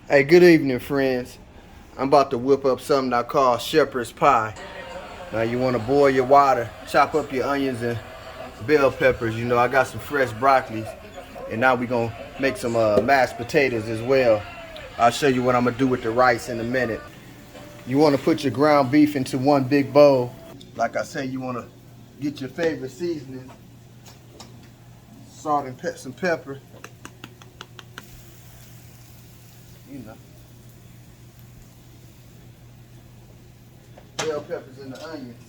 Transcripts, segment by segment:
Hey, good evening, friends. I'm about to whip up something I call shepherd's pie. Now you want to boil your water, chop up your onions and bell peppers. You know, I got some fresh broccoli. And now we're going to make some mashed potatoes as well. I'll show you what I'm going to do with the rice in a minute. You want to put your ground beef into one big bowl. Like I say, you want to get your favorite seasoning. Salt and some pepper. You know. Bell peppers and the onions.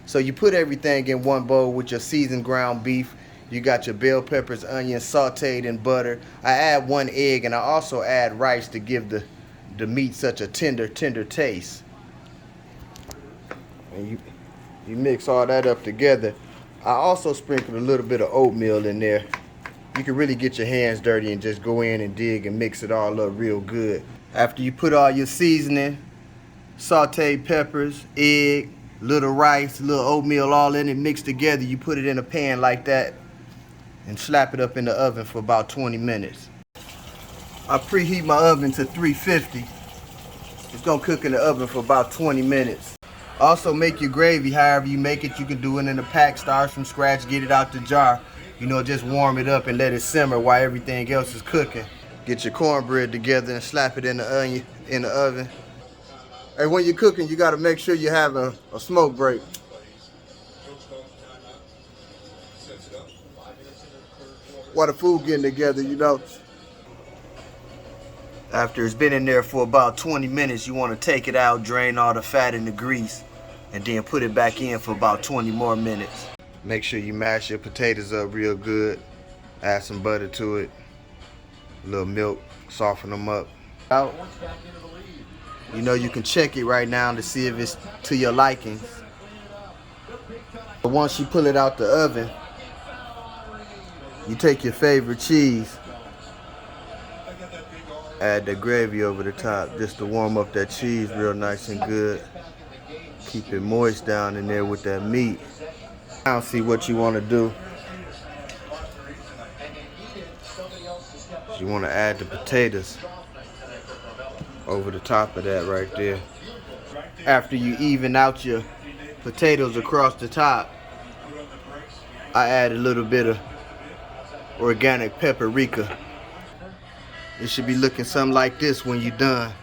So you put everything in one bowl with your seasoned ground beef. You got your bell peppers, onions sauteed in butter. I add 1 egg, and I also add rice to give the meat such a tender taste. And you mix all that up together. I also sprinkle a little bit of oatmeal in there. You can really get your hands dirty and just go in and dig and mix it all up real good. After you put all your seasoning, sauteed peppers, egg, little rice, little oatmeal all in it mixed together, you put it in a pan like that and slap it up in the oven for about 20 minutes. I preheat my oven to 350. It's gonna cook in the oven for about 20 minutes. Also make your gravy however you make it. You can do it in a pack, start from scratch, get it out the jar. You know, just warm it up and let it simmer while everything else is cooking. Get your cornbread together and slap it in the oven. Hey, when you're cooking, you gotta make sure you have a smoke break. While the food getting together, you know. After it's been in there for about 20 minutes, you want to take it out, drain all the fat and the grease, and then put it back in for about 20 more minutes. Make sure you mash your potatoes up real good. Add some butter to it, a little milk, soften them up. Out. You know, you can check it right now to see if it's to your likings. But once you pull it out the oven, you take your favorite cheese, add the gravy over the top just to warm up that cheese real nice and good. Keep it moist down in there with that meat. Now see what you want to do. You want to add the potatoes over the top of that right there. After you even out your potatoes across the top, I add a little bit of organic paprika. It should be looking something like this when you're done.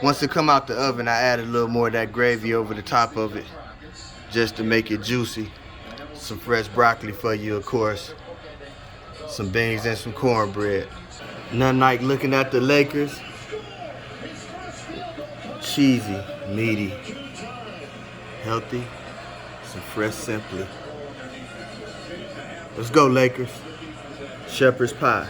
Once it come out the oven, I add a little more of that gravy over the top of it just to make it juicy. Some fresh broccoli for you, of course. Some beans and some cornbread. Nothing like looking at the Lakers. Cheesy, meaty, healthy, some fresh Simply. Let's go, Lakers. Shepherd's pie.